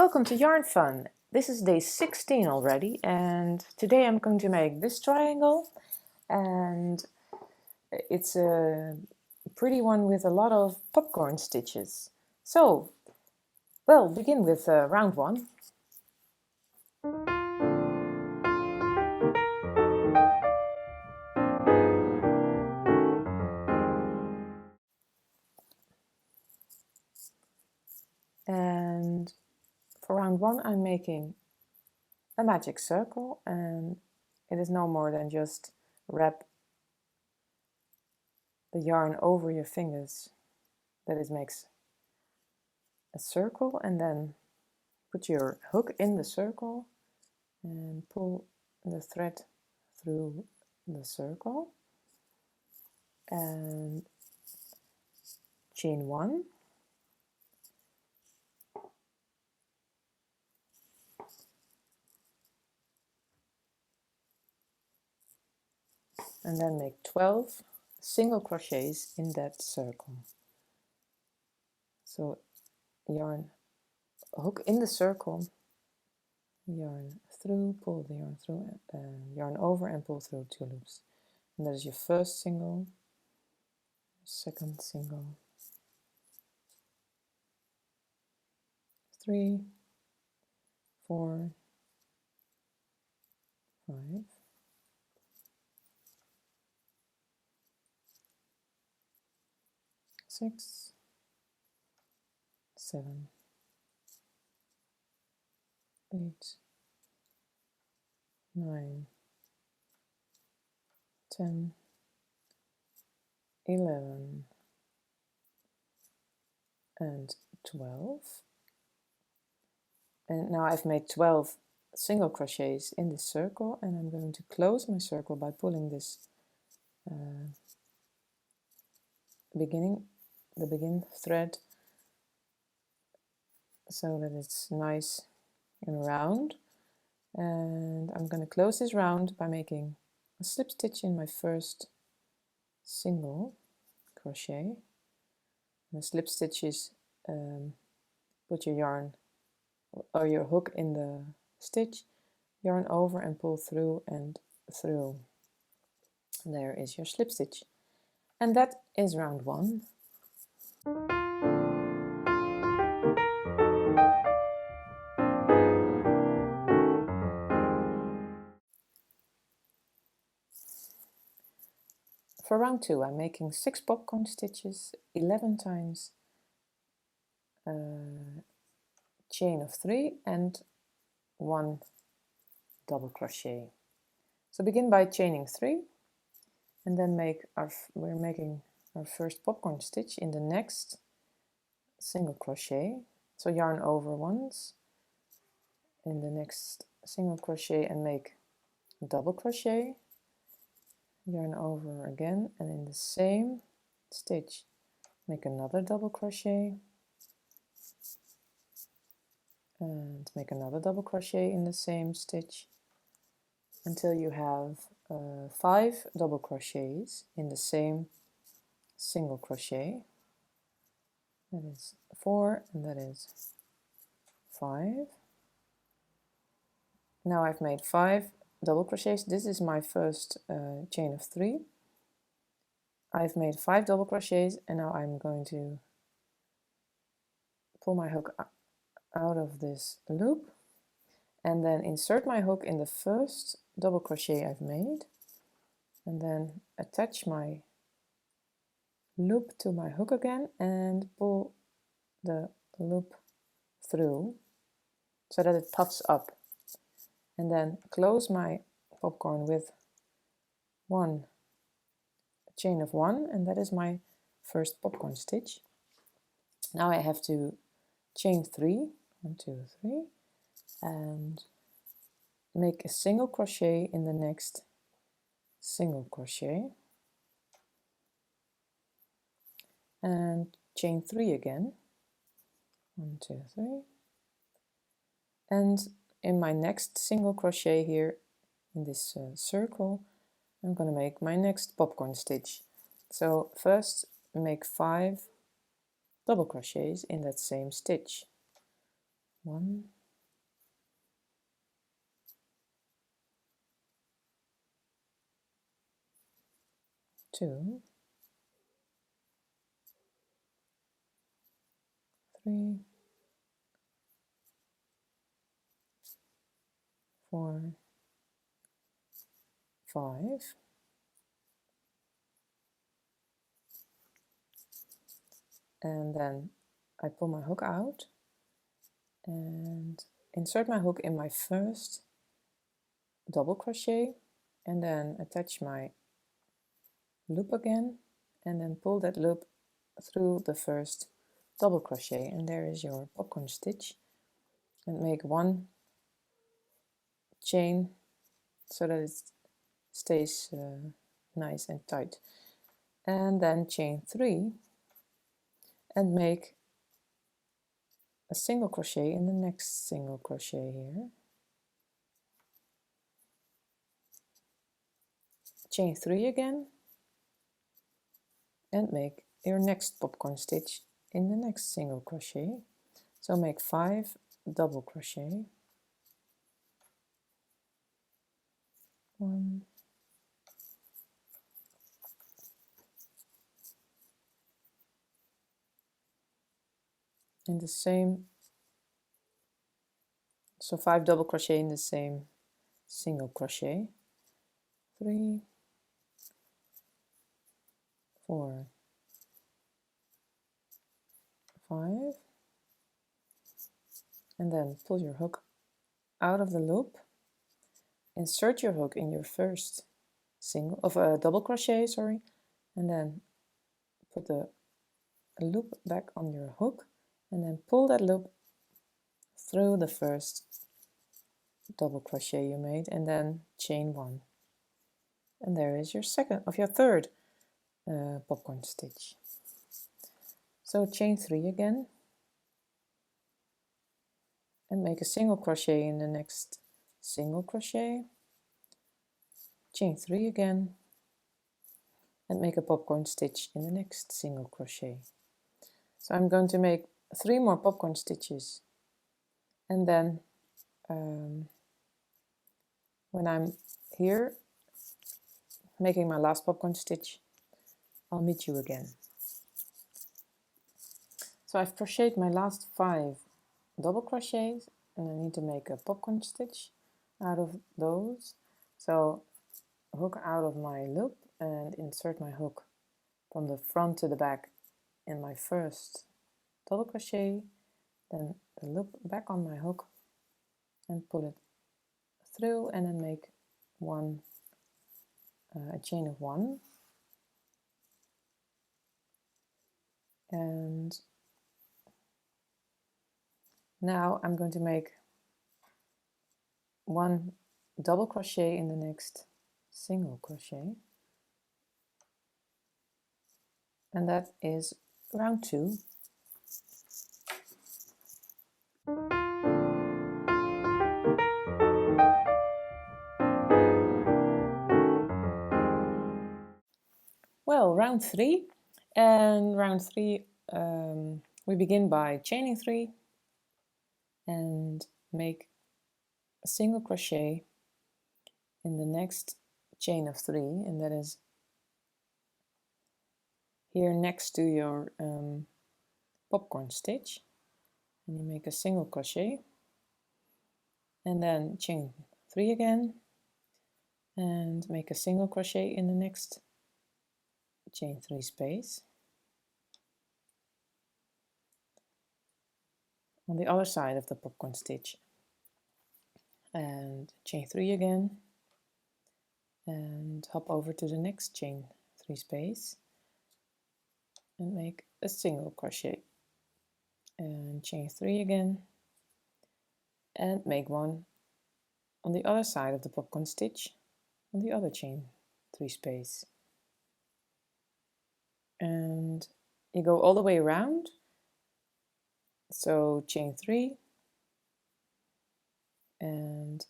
Welcome to Yarn Fun. This is day 16 already, and today I'm going to make this triangle, and it's a pretty one with a lot of popcorn stitches. So, well, begin with round 1. And for round 1 I'm making a magic circle, and it is no more than just wrap the yarn over your fingers. That it makes a circle, and then put your hook in the circle and pull the thread through the circle and chain 1, and then make 12 single crochets in that circle. So yarn, hook in the circle, yarn through, pull the yarn through, yarn over and pull through 2 loops. And that is your first single, second single, 3, 4, 5, 6, 7, 8, 9, 10, 11, and 12. And now I've made 12 single crochets in this circle, and I'm going to close my circle by pulling this the begin thread so that it's nice and round. And I'm going to close this round by making a slip stitch in my first single crochet. And the slip stitch is put your yarn or your hook in the stitch, yarn over and pull through and through. There is your slip stitch. And that is round 1. For round 2 I'm making 6 popcorn stitches, 11 times chain of 3 and 1 double crochet. So begin by chaining 3, and then we're making our first popcorn stitch in the next single crochet. So yarn over once in the next single crochet and make double crochet, yarn over again, and in the same stitch make another double crochet and make another double crochet in the same stitch until you have 5 double crochets in the same single crochet. That is 4 and that is 5. Now I've made 5 double crochets. This is my first chain of 3. I've made 5 double crochets, and now I'm going to pull my hook out of this loop and then insert my hook in the first double crochet I've made, and then attach my loop to my hook again and pull the loop through so that it puffs up, and then close my popcorn with 1 chain of 1, and that is my first popcorn stitch. Now I have to chain 3, 1, 2, 3, and make a single crochet in the next single crochet and chain 3 again, 1, 2, 3, and in my next single crochet here in this circle I'm going to make my next popcorn stitch. So first make 5 double crochets in that same stitch, 1, 2, 3, 4, 5, and then I pull my hook out and insert my hook in my first double crochet, and then attach my loop again, and then pull that loop through the first double crochet, and there is your popcorn stitch. And make one chain so that it stays nice and tight, and then chain 3 and make a single crochet in the next single crochet here, chain 3 again, and make your next popcorn stitch in the next single crochet. So make 5 double crochet, 1, in the same, so 5 double crochet in the same single crochet, 3, 4, 5, and then pull your hook out of the loop, insert your hook in your first single of a double crochet, sorry, and then put the loop back on your hook, and then pull that loop through the first double crochet you made, and then chain 1, and there is your third popcorn stitch. So chain 3 again, and make a single crochet in the next single crochet, chain 3 again, and make a popcorn stitch in the next single crochet. So I'm going to make 3 more popcorn stitches, and then when I'm here making my last popcorn stitch, I'll meet you again. So I've crocheted my last 5 double crochets, and I need to make a popcorn stitch out of those. So hook out of my loop and insert my hook from the front to the back in my first double crochet, then the loop back on my hook and pull it through, and then make a chain of 1, and now I'm going to make 1 double crochet in the next single crochet, and that is round 2. Well, round 3, and round 3 we begin by chaining 3 and make a single crochet in the next chain of 3, and that is here next to your popcorn stitch, and you make a single crochet and then chain 3 again and make a single crochet in the next chain 3 space. On the other side of the popcorn stitch, and chain 3 again and hop over to the next chain 3 space and make a single crochet and chain 3 again and make 1 on the other side of the popcorn stitch on the other chain 3 space, and you go all the way around. So chain 3 and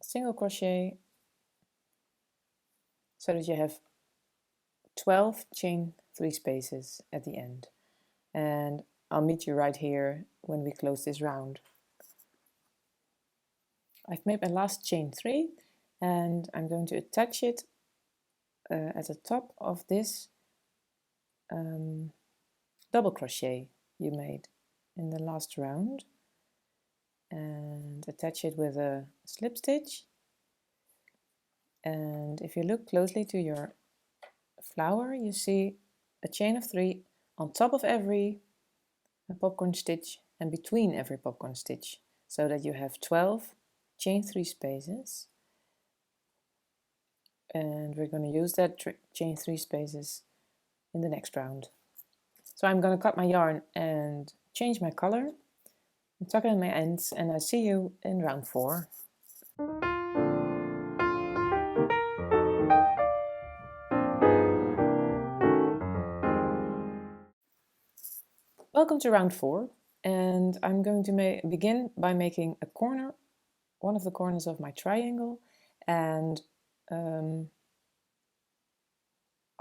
single crochet so that you have 12 chain 3 spaces at the end, and I'll meet you right here when we close this round. I've made my last chain 3, and I'm going to attach it at the top of this double crochet you made in the last round, and attach it with a slip stitch. And if you look closely to your flower, you see a chain of 3 on top of every popcorn stitch and between every popcorn stitch, so that you have 12 chain 3 spaces. And we're going to use that chain 3 spaces in the next round. So I'm going to cut my yarn and change my color and tuck it in my ends, and I see you in round 4. Welcome to round 4, and I'm going to begin by making a corner, one of the corners of my triangle, and I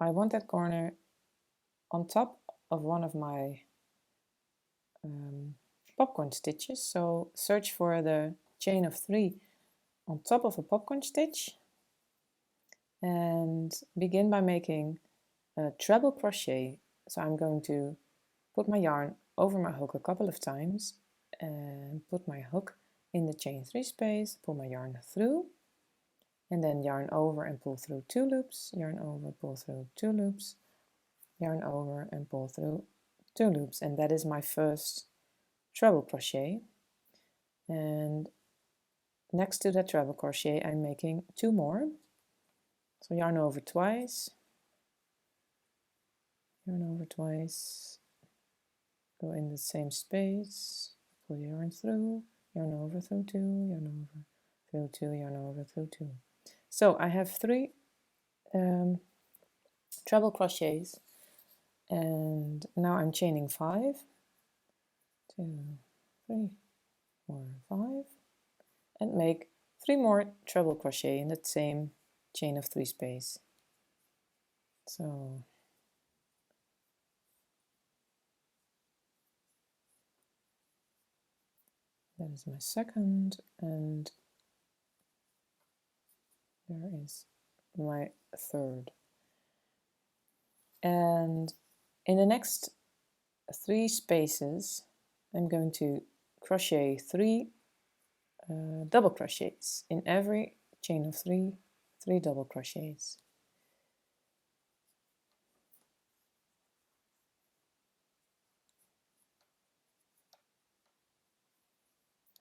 want that corner on top of one of my popcorn stitches. So search for the chain of 3 on top of a popcorn stitch and begin by making a treble crochet. So I'm going to put my yarn over my hook a couple of times and put my hook in the chain 3 space, pull my yarn through, and then yarn over and pull through 2 loops, yarn over, pull through 2 loops, yarn over and pull through 2 loops, and that is my first treble crochet. And next to that treble crochet I'm making 2 more. So yarn over twice, yarn over twice, go in the same space, pull yarn through, yarn over through 2, yarn over through 2, yarn over through 2. So I have 3 treble crochets, and now I'm chaining 5, 2, 3, 4, 5, and make 3 more treble crochet in that same chain of 3 space. So that is my second, and there is my third. And in the next 3 spaces I'm going to crochet 3 double crochets in every chain of 3 double crochets.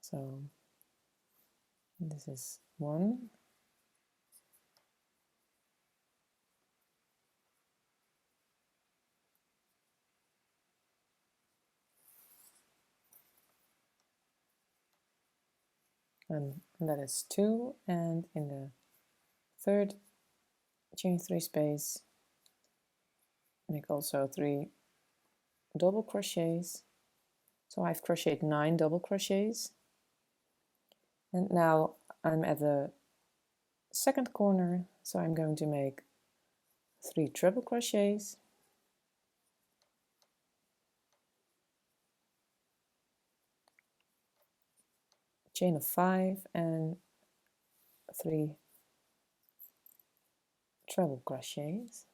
So this is 1, and that is 2, and in the third chain 3 space make also 3 double crochets. So I've crocheted 9 double crochets, and now I'm at the second corner, so I'm going to make 3 treble crochets, chain of 5, and 3 treble crochets,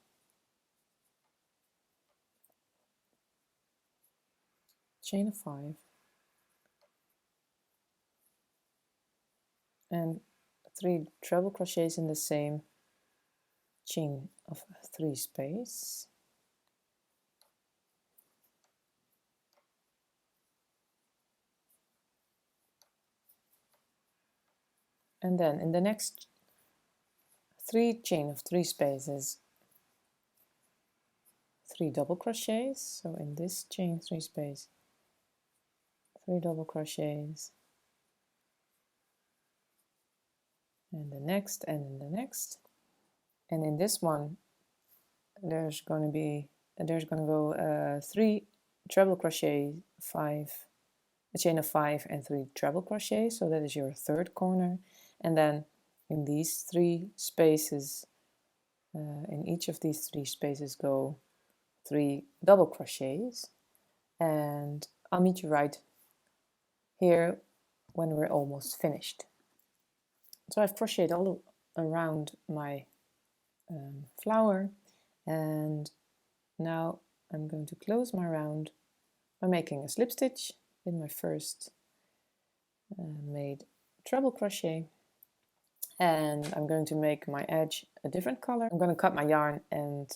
chain of 5, and 3 treble crochets in the same chain of 3 space. And then in the next 3 chain of 3 spaces, 3 double crochets. So in this chain 3 space, 3 double crochets, and the next, and in the next, and in this one there's going to go 3 treble crochet, 5, a chain of 5 and 3 treble crochets, so that is your third corner. And then in these 3 spaces, in each of these 3 spaces go 3 double crochets, and I'll meet you right here when we're almost finished. So I've crocheted all around my flower, and now I'm going to close my round by making a slip stitch in my first made treble crochet, and I'm going to make my edge a different color. I'm going to cut my yarn and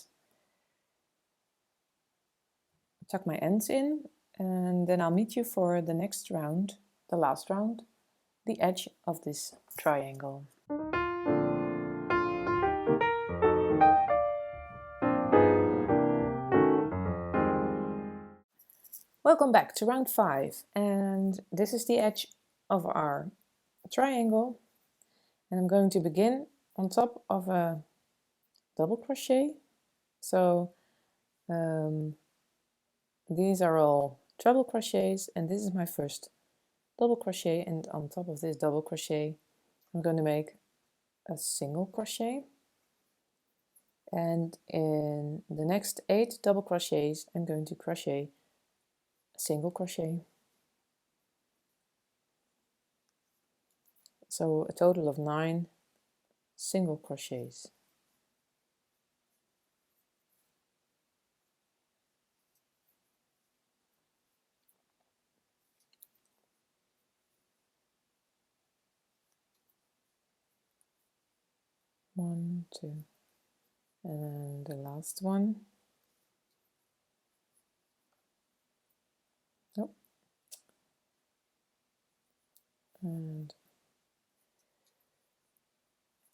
tuck my ends in, and then I'll meet you for the next round, the last round, the edge of this triangle. Welcome back to round 5, and this is the edge of our triangle, and I'm going to begin on top of a double crochet. So these are all treble crochets, and this is my first double crochet, and on top of this double crochet I'm going to make a single crochet, and in the next 8 double crochets I'm going to crochet a single crochet. So a total of 9 single crochets. One, two, and the last one. Oh. And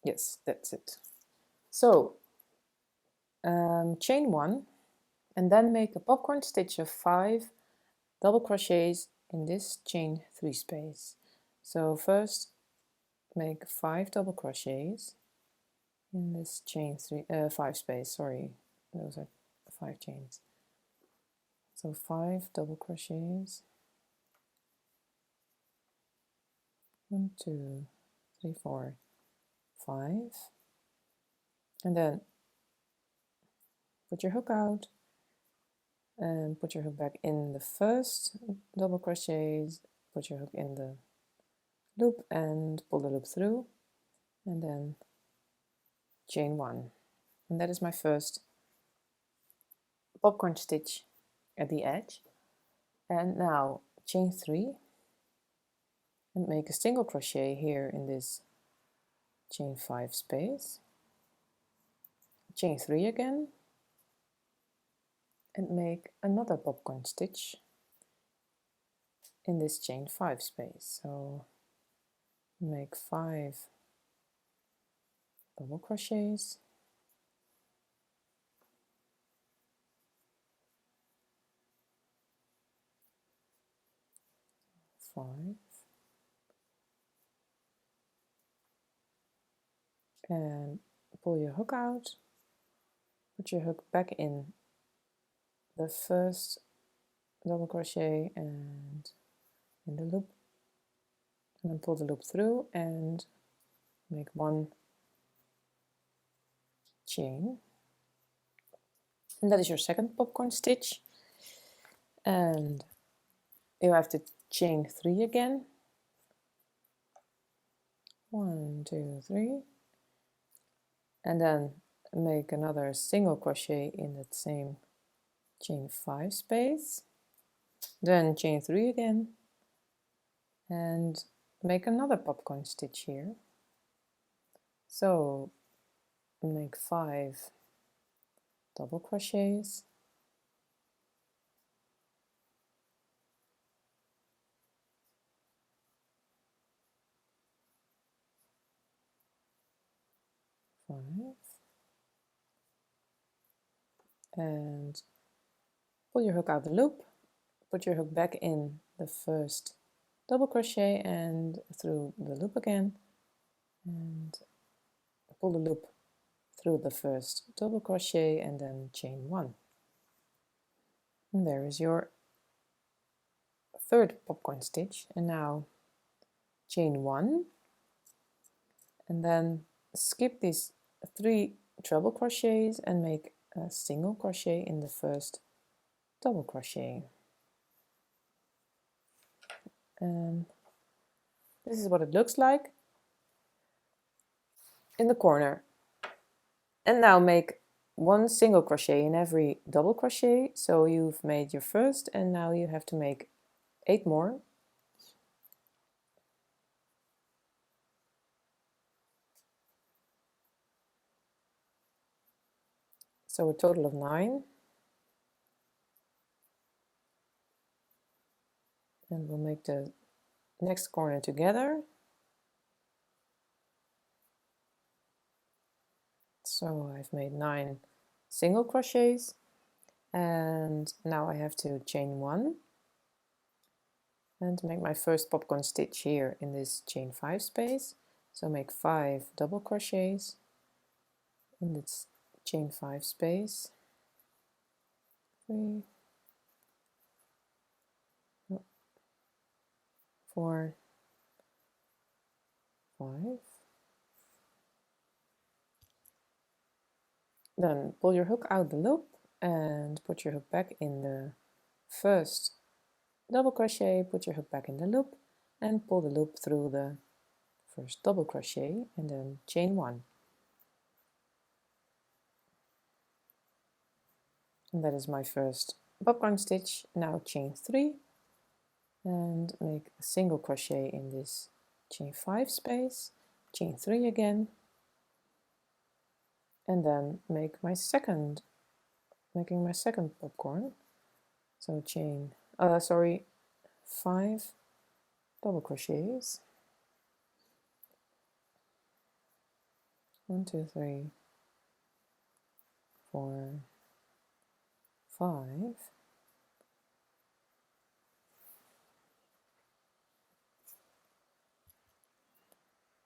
yes, that's it. So chain 1 and then make a popcorn stitch of 5 double crochets in this chain 3 space. So first make 5 double crochets in this chain 5 space, sorry, those are 5 chains. So 5 double crochets, 1, 2, 3, 4, 5, and then put your hook out and put your hook back in the first double crochets, put your hook in the loop and pull the loop through, and then chain 1, and that is my first popcorn stitch at the edge. And now chain 3 and make a single crochet here in this chain 5 space, chain 3 again, and make another popcorn stitch in this chain 5 space. So make 5 double crochets, 5, and pull your hook out, put your hook back in the first double crochet and in the loop, and then pull the loop through and make 1 chain, and that is your second popcorn stitch. And you have to chain 3 again, 1, 2, 3, and then make another single crochet in that same chain 5 space, then chain 3 again and make another popcorn stitch here. So make 5 double crochets, 5, and pull your hook out the loop, put your hook back in the first double crochet and through the loop again, and pull the loop through the first double crochet and then chain 1. And there is your third popcorn stitch. And now chain 1 and then skip these 3 treble crochets and make a single crochet in the first double crochet. And this is what it looks like. in the corner. And now make 1 single crochet in every double crochet. So you've made your first and now you have to make 8 more. So a total of 9. And we'll make the next corner together. So I've made 9 single crochets and now I have to chain 1 and make my first popcorn stitch here in this chain 5 space. So make 5 double crochets in this chain 5 space. 3, 4, 5. Then pull your hook out the loop and put your hook back in the first double crochet, put your hook back in the loop and pull the loop through the first double crochet and then chain 1. And that is my first popcorn stitch. Now chain 3 and make a single crochet in this chain 5 space, chain 3 again, and then making my second popcorn. So chain 5 double crochets, 1, 2, 3, 4, 5.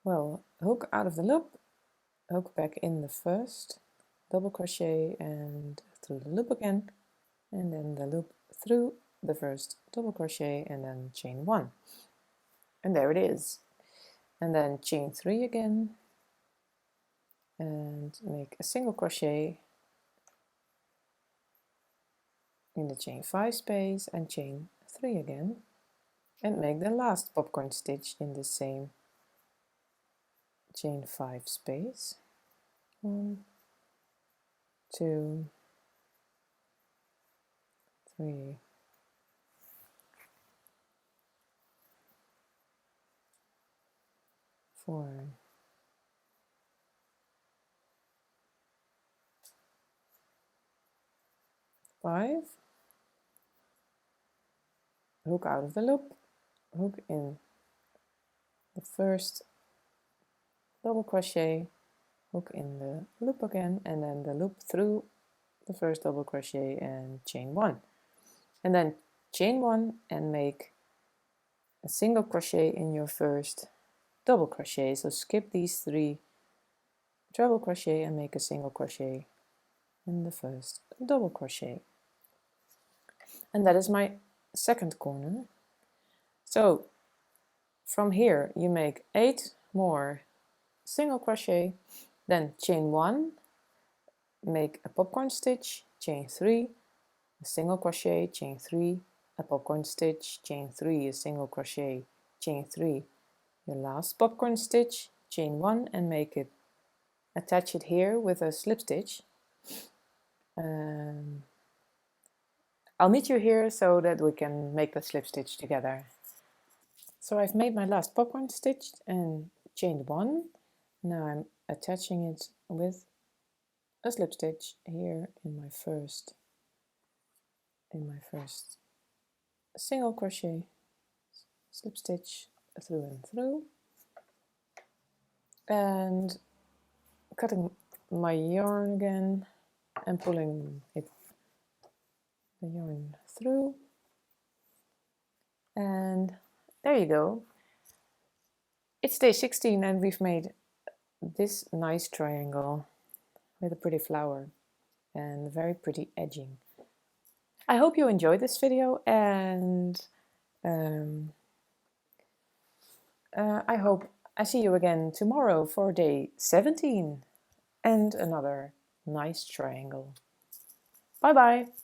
Well, hook out of the loop, hook back in the first double crochet and through the loop again, and then the loop through the first double crochet and then chain 1. And there it is. And then chain 3 again and make a single crochet in the chain 5 space and chain 3 again and make the last popcorn stitch in the same chain 5 space. 1, 2, 3, 4, 5, hook out of the loop, hook in the first double crochet, hook in the loop again, and then the loop through the first double crochet and chain 1. And then chain 1 and make a single crochet in your first double crochet. So skip these 3 treble crochet and make a single crochet in the first double crochet. And that is my second corner. So from here you make 8 more single crochet, then chain 1, make a popcorn stitch, chain 3, a single crochet, chain 3, a popcorn stitch, chain 3, a single crochet, chain 3, your last popcorn stitch, chain 1 and make it, attach it here with a slip stitch. I'll meet you here so that we can make the slip stitch together. So I've made my last popcorn stitch and chained 1. Now I'm attaching it with a slip stitch here in my first single crochet, slip stitch through and through, and cutting my yarn again and pulling the yarn through, and there you go. It's day 16 and we've made this nice triangle with a pretty flower and very pretty edging. I hope you enjoyed this video, and I hope I see you again tomorrow for day 17 and another nice triangle. Bye bye!